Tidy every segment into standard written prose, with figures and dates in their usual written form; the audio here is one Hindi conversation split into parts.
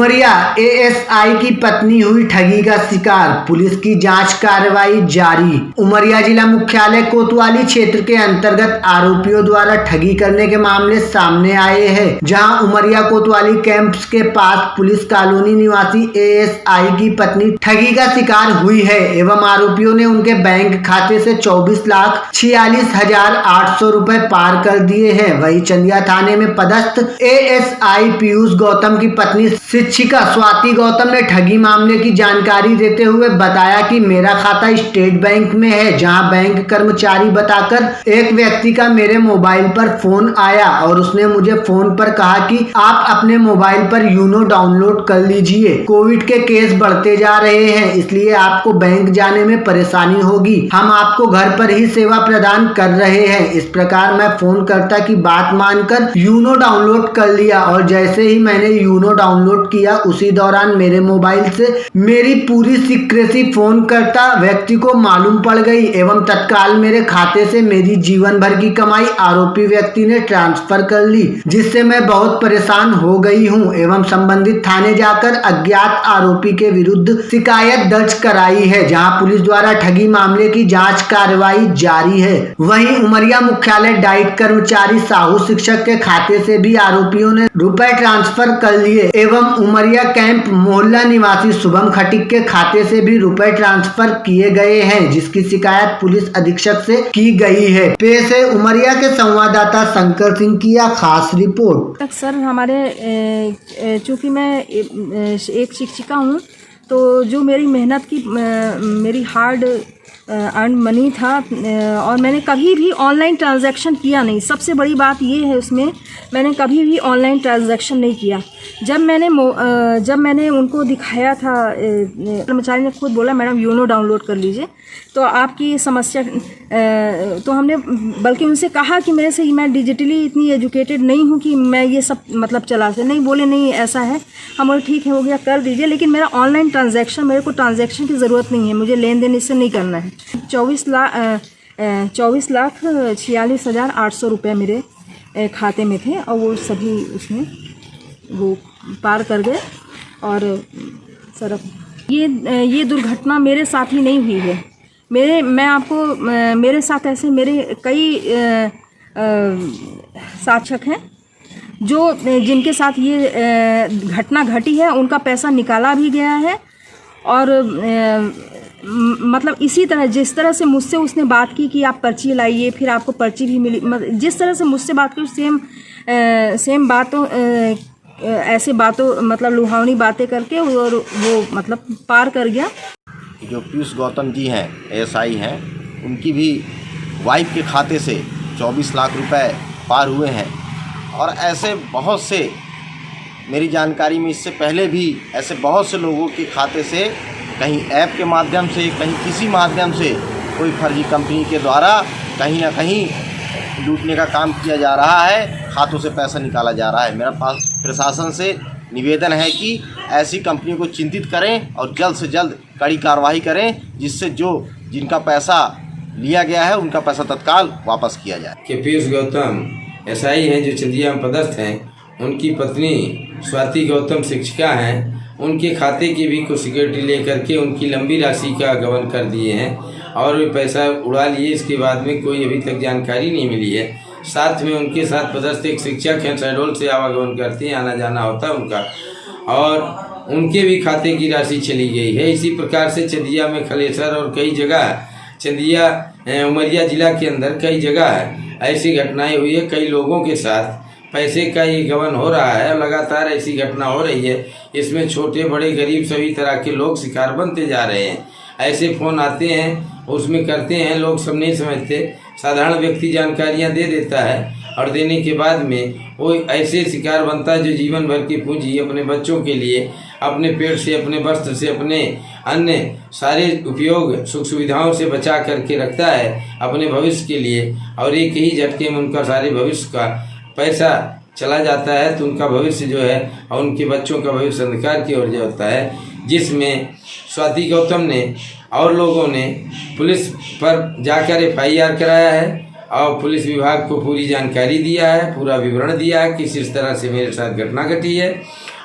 उमरिया एएसआई की पत्नी हुई ठगी का शिकार, पुलिस की जांच कार्रवाई जारी। उमरिया जिला मुख्यालय कोतवाली क्षेत्र के अंतर्गत आरोपियों द्वारा ठगी करने के मामले सामने आए हैं, जहां उमरिया कोतवाली कैंप्स के पास पुलिस कॉलोनी निवासी एएसआई की पत्नी ठगी का शिकार हुई है एवं आरोपियों ने उनके बैंक खाते से 24,46,800 रुपए पार कर दिए हैं। वही चंदिया थाने में पदस्थ एएसआई पीयूष गौतम की पत्नी शिक्षिका स्वाति गौतम ने ठगी मामले की जानकारी देते हुए बताया कि मेरा खाता स्टेट बैंक में है, जहां बैंक कर्मचारी बताकर एक व्यक्ति का मेरे मोबाइल पर फोन आया और उसने मुझे फोन पर कहा कि आप अपने मोबाइल पर यूनो डाउनलोड कर लीजिए, कोविड के केस बढ़ते जा रहे हैं, इसलिए आपको बैंक जाने में परेशानी होगी, हम आपको घर पर ही सेवा प्रदान कर रहे हैं। इस प्रकार मैं फोन करता की बात मानकर यूनो डाउनलोड कर लिया और जैसे ही मैंने यूनो डाउनलोड किया उसी दौरान मेरे मोबाइल से मेरी पूरी सीक्रेसी फोन करता व्यक्ति को मालूम पड़ गई एवं तत्काल मेरे खाते से मेरी जीवन भर की कमाई आरोपी व्यक्ति ने ट्रांसफर कर ली, जिससे मैं बहुत परेशान हो गई हूं एवं संबंधित थाने जाकर अज्ञात आरोपी के विरुद्ध शिकायत दर्ज कराई है, जहां पुलिस द्वारा ठगी मामले की जांच कार्रवाई जारी है। वहीं उमरिया मुख्यालय डाइट कर्मचारी साहू शिक्षक के खाते से भी आरोपियों ने रुपए ट्रांसफर कर लिए एवं उमरिया कैंप मोहल्ला निवासी शुभम खटिक के खाते से भी रुपए ट्रांसफर किए गए हैं, जिसकी शिकायत पुलिस अधीक्षक से की गई है। पेश है उमरिया के संवाददाता शंकर सिंह की यह खास रिपोर्ट। सर, हमारे चूँकि मैं एक शिक्षिका हूँ, तो जो मेरी मेहनत की मेरी हार्ड अर्न मनी था और मैंने कभी भी ऑनलाइन ट्रांजैक्शन किया नहीं। सबसे बड़ी बात ये है, उसमें मैंने कभी भी ऑनलाइन ट्रांजैक्शन नहीं किया। जब मैंने उनको दिखाया था, कर्मचारी ने खुद बोला मैडम यूनो डाउनलोड कर लीजिए, तो आपकी समस्या तो हमने बल्कि उनसे कहा कि मेरे से मैं डिजिटली इतनी एजुकेटेड नहीं हूँ कि मैं ये सब मतलब चला से नहीं। बोले नहीं ऐसा है, हम बोले ठीक है हो गया कर दीजिए, लेकिन मेरा ऑनलाइन ट्रांजैक्शन, मेरे को ट्रांजैक्शन की ज़रूरत नहीं है, मुझे लेन देन इससे नहीं करना है। 24,46,800 रुपये मेरे खाते में थे और वो सभी उसमें वो पार कर गए। और सर ये दुर्घटना मेरे साथ ही नहीं हुई है। मैं आपको मेरे साथ ऐसे मेरे कई साक्षक हैं जो जिनके साथ ये घटना घटी है, उनका पैसा निकाला भी गया है। और मतलब इसी तरह जिस तरह से मुझसे उसने बात की कि आप पर्ची लाइए, फिर आपको पर्ची भी मिली, जिस तरह से मुझसे बात की सेम बातों ऐसे बातों मतलब लुभावनी बातें करके और वो मतलब पार कर गया। जो पीयूष गौतम जी हैं, एएसआई हैं, उनकी भी वाइफ के खाते से 24 लाख रुपए पार हुए हैं। और ऐसे बहुत से मेरी जानकारी में इससे पहले भी ऐसे बहुत से लोगों के खाते से कहीं ऐप के माध्यम से, कहीं किसी माध्यम से कोई फर्जी कंपनी के द्वारा कहीं ना कहीं लूटने का काम किया जा रहा है, खातों से पैसा निकाला जा रहा है। मेरा पास प्रशासन से निवेदन है कि ऐसी कंपनियों को चिंतित करें और जल्द से जल्द कड़ी कार्रवाई करें, जिससे जिनका पैसा लिया गया है उनका पैसा तत्काल वापस किया जाए। कि पीयूष गौतम एसआई हैं जो चंदिया में पदस्थ हैं, उनकी पत्नी स्वाति गौतम शिक्षिका हैं, उनके खाते की भी कुछ सिक्योरिटी लेकर के उनकी लंबी राशि का गबन कर दिए हैं और वे पैसा उड़ा लिए। इसके बाद में कोई अभी तक जानकारी नहीं मिली है। साथ में उनके साथ पदस्थ एक शिक्षक हैं, शहडोल से आवागमन करते हैं, आना जाना होता है उनका, और उनके भी खाते की राशि चली गई है। इसी प्रकार से चंदिया में खलेसर और कई जगह चंदिया उमरिया जिला के अंदर कई जगह ऐसी घटनाएं हुई है। कई लोगों के साथ पैसे का ये गबन हो रहा है और लगातार ऐसी घटना हो रही है। इसमें छोटे बड़े गरीब सभी तरह के लोग शिकार बनते जा रहे हैं। ऐसे फ़ोन आते हैं, उसमें करते हैं, लोग सब नहीं समझते। साधारण व्यक्ति जानकारियां दे देता है और देने के बाद में वो ऐसे शिकार बनता है जो जीवन भर की पूंजी अपने बच्चों के लिए, अपने पेट से, अपने वस्त्र से, अपने अन्य सारे उपयोग सुख सुविधाओं से बचा करके रखता है अपने भविष्य के लिए, और एक ही झटके में उनका सारे भविष्य का पैसा चला जाता है। तो उनका भविष्य जो है और उनके बच्चों का भविष्य अंधकार की ओर जाता है, जिसमें स्वाति गौतम ने और लोगों ने पुलिस पर जाकर एफआईआर कराया है और पुलिस विभाग को पूरी जानकारी दिया है, पूरा विवरण दिया है कि किस तरह से मेरे साथ घटना घटी है।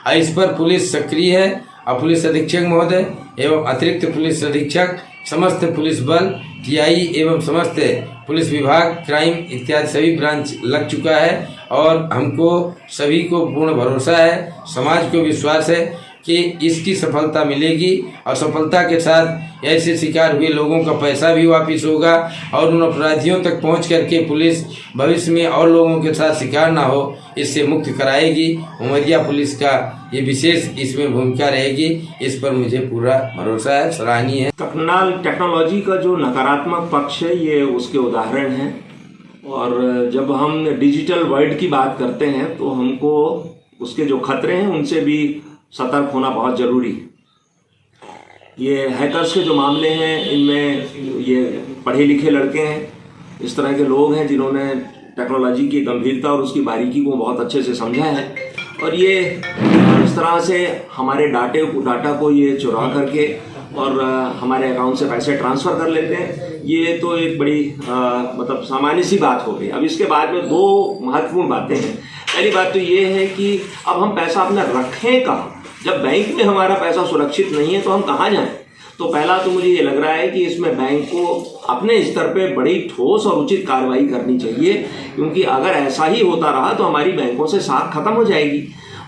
और इस पर पुलिस सक्रिय है और पुलिस अधीक्षक महोदय एवं अतिरिक्त पुलिस अधीक्षक, समस्त पुलिस बल, टीआई एवं समस्त पुलिस विभाग, क्राइम इत्यादि सभी ब्रांच लग चुका है और हमको सभी को पूर्ण भरोसा है, समाज को विश्वास है कि इसकी सफलता मिलेगी और सफलता के साथ ऐसे शिकार हुए लोगों का पैसा भी वापस होगा और उन अपराधियों तक पहुंच करके पुलिस भविष्य में और लोगों के साथ शिकार ना हो इससे मुक्त कराएगी। उमरिया पुलिस का ये विशेष इसमें भूमिका रहेगी, इस पर मुझे पूरा भरोसा है, सराहनीय है। टेक्नोलॉजी का जो नकारात्मक पक्ष है ये उसके उदाहरण हैं और जब हम डिजिटल वर्ल्ड की बात करते हैं तो हमको उसके जो खतरे हैं उनसे भी सतर्क होना बहुत ज़रूरी है। ये हैकर्स के जो मामले हैं इनमें ये पढ़े लिखे लड़के हैं, इस तरह के लोग हैं जिन्होंने टेक्नोलॉजी की गंभीरता और उसकी बारीकी को बहुत अच्छे से समझा है और ये इस तरह से हमारे डाटा को ये चुरा करके और हमारे अकाउंट से पैसे ट्रांसफ़र कर लेते हैं। ये तो एक बड़ी मतलब सामान्य सी बात हो गई। अब इसके बाद में दो महत्वपूर्ण बातें हैं। पहली बात तो ये है कि अब हम पैसा अपना रखें कहाँ? जब बैंक में हमारा पैसा सुरक्षित नहीं है तो हम कहाँ जाएं? तो पहला तो मुझे ये लग रहा है कि इसमें बैंक को अपने स्तर पे बड़ी ठोस और उचित कार्रवाई करनी चाहिए, क्योंकि अगर ऐसा ही होता रहा तो हमारी बैंकों से साख खत्म हो जाएगी।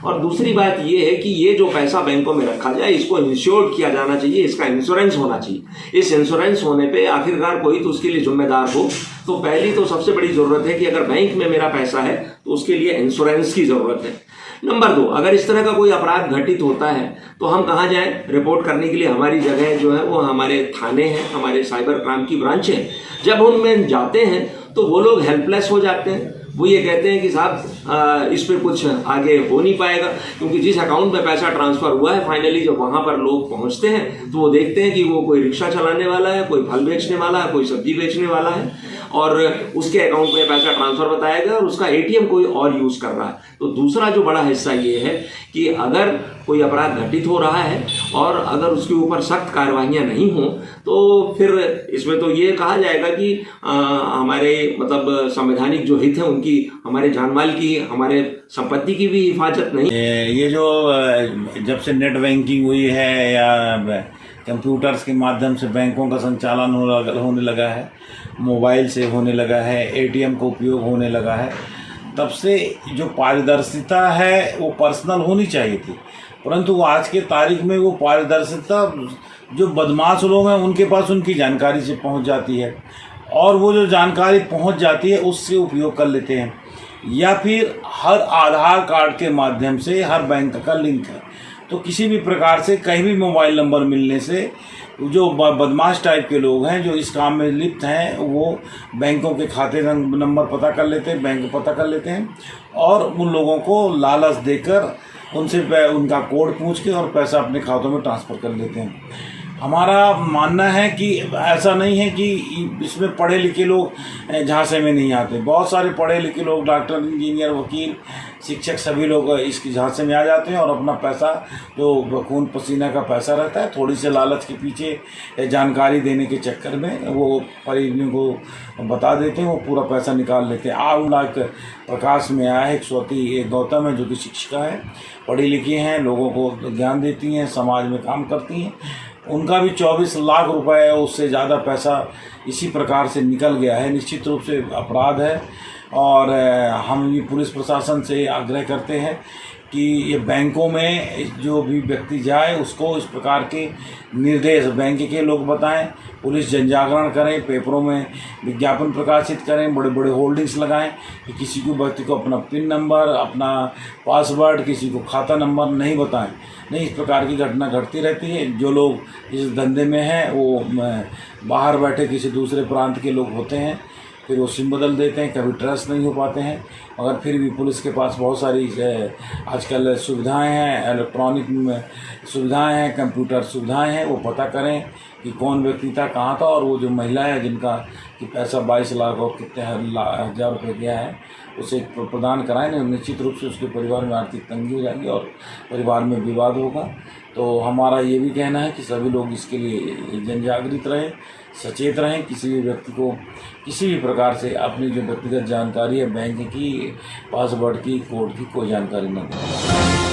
और दूसरी बात ये है कि ये जो पैसा बैंकों में रखा जाए इसको इंश्योर्ड किया जाना चाहिए, इसका इंश्योरेंस होना चाहिए। इस इंश्योरेंस होने पे आखिरकार कोई तो उसके लिए जिम्मेदार हो। तो पहली तो सबसे बड़ी ज़रूरत है कि अगर बैंक में मेरा पैसा है तो उसके लिए इंश्योरेंस की ज़रूरत है। नंबर 2, अगर इस तरह का कोई अपराध घटित होता है तो हम कहाँ जाएं रिपोर्ट करने के लिए? हमारी जगह जो है वो हमारे थाने हैं, हमारे साइबर क्राइम की ब्रांच है। जब उनमें जाते हैं तो वो लोग हेल्पलेस हो जाते हैं। वो ये कहते हैं कि साहब इस पर कुछ आगे हो नहीं पाएगा, क्योंकि जिस अकाउंट में पैसा ट्रांसफ़र हुआ है फाइनली जब वहाँ पर लोग पहुँचते हैं तो वो देखते हैं कि वो कोई रिक्शा चलाने वाला है, कोई फल बेचने वाला है, कोई सब्जी बेचने वाला है और उसके अकाउंट में पैसा ट्रांसफ़र बताया गया और उसका एटीएम कोई और यूज़ कर रहा है। तो दूसरा जो बड़ा हिस्सा ये है कि अगर कोई अपराध घटित हो रहा है और अगर उसके ऊपर सख्त कार्रवाइयाँ नहीं हों तो फिर इसमें तो ये कहा जाएगा कि हमारे मतलब संवैधानिक जो हित हैं उनकी, हमारे जानमाल की, हमारे संपत्ति की भी हिफाजत नहीं। ये जो जब से नेट बैंकिंग हुई है या कंप्यूटर्स के माध्यम से बैंकों का संचालन होने लगा है, मोबाइल से होने लगा है, एटीएम का उपयोग होने लगा है, तब से जो पारदर्शिता है वो पर्सनल होनी चाहिए थी, परंतु आज के तारीख में वो पारदर्शिता जो बदमाश लोग हैं उनके पास उनकी जानकारी से पहुंच जाती है और वो जो जानकारी पहुंच जाती है उससे उपयोग कर लेते हैं, या फिर हर आधार कार्ड के माध्यम से हर बैंक का लिंक है तो किसी भी प्रकार से कहीं भी मोबाइल नंबर मिलने से जो बदमाश टाइप के लोग हैं जो इस काम में लिप्त हैं वो बैंकों के खाते नंबर पता कर लेते हैं, बैंक पता कर लेते हैं और उन लोगों को लालच देकर उनसे उनका कोड पूछ के और पैसा अपने खातों में ट्रांसफ़र कर लेते हैं। हमारा मानना है कि ऐसा नहीं है कि इसमें पढ़े लिखे लोग झांसे में नहीं आते। बहुत सारे पढ़े लिखे लोग, डॉक्टर, इंजीनियर, वकील, शिक्षक, सभी लोग इसकी झांसे में आ जाते हैं और अपना पैसा जो खून पसीना का पैसा रहता है थोड़ी से लालच के पीछे जानकारी देने के चक्कर में वो परिजनों को बता देते हैं, वो पूरा पैसा निकाल लेते हैं। आज प्रकाश में आया है एक स्वाति गौतम है जो कि शिक्षिका है, पढ़ी लिखी हैं, लोगों को ज्ञान देती हैं, समाज में काम करती हैं। उनका भी 24 लाख रुपए उससे ज़्यादा पैसा इसी प्रकार से निकल गया है। निश्चित रूप से अपराध है और हम ये पुलिस प्रशासन से आग्रह करते हैं कि ये बैंकों में जो भी व्यक्ति जाए उसको इस प्रकार के निर्देश बैंक के लोग बताएं, पुलिस जनजागरण करें, पेपरों में विज्ञापन प्रकाशित करें, बड़े बड़े होल्डिंग्स लगाएं कि किसी को व्यक्ति को अपना पिन नंबर, अपना पासवर्ड, किसी को खाता नंबर नहीं बताएं। नहीं, इस प्रकार की घटना घटती रहती है। जो लोग इस धंधे में हैं वो बाहर बैठे किसी दूसरे प्रांत के लोग होते हैं, फिर वो सिम बदल देते हैं, कभी ट्रस्ट नहीं हो पाते हैं, मगर फिर भी पुलिस के पास बहुत सारी आजकल सुविधाएं हैं, इलेक्ट्रॉनिक सुविधाएं हैं, कंप्यूटर सुविधाएं हैं। वो पता करें कि कौन व्यक्ति था, कहाँ था और वो जो महिला है जिनका कि पैसा 22 लाख और कितने हज़ार रुपये गया है उसे प्रदान कराएं। नहीं निश्चित रूप से उसके परिवार में आर्थिक तंगी हो जाएगी और परिवार में विवाद होगा। तो हमारा ये भी कहना है कि सभी लोग इसके लिए जनजागृत रहें, सचेत रहें, किसी भी व्यक्ति को किसी भी प्रकार से अपनी जो व्यक्तिगत जानकारी है बैंक की, पासवर्ड की, कोड की कोई जानकारी न दें।